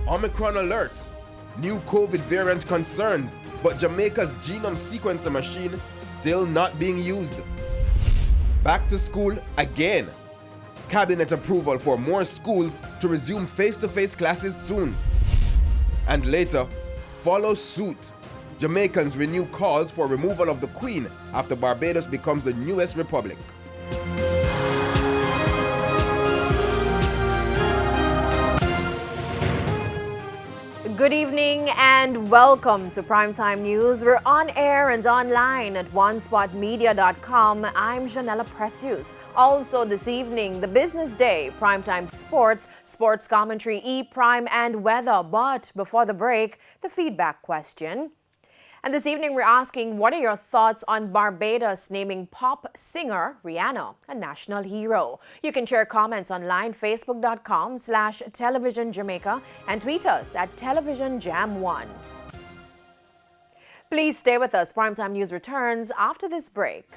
Omicron alert. New COVID variant concerns, but Jamaica's genome sequencer machine still not being used. Back to school again. Cabinet approval for more schools to resume face-to-face classes soon. And later, follow suit. Jamaicans renew calls for removal of the Queen after Barbados becomes the newest republic. Good evening and welcome to Primetime News. We're on air and online at onespotmedia.com. I'm Janella Precious. Also this evening, the business day, Primetime Sports, sports commentary, E-Prime and weather. But before the break, the feedback question. And this evening, we're asking, what are your thoughts on Barbados naming pop singer Rihanna a national hero? You can share comments online, facebook.com/Television Jamaica, and tweet us at TelevisionJam1. Please stay with us. Primetime News returns after this break.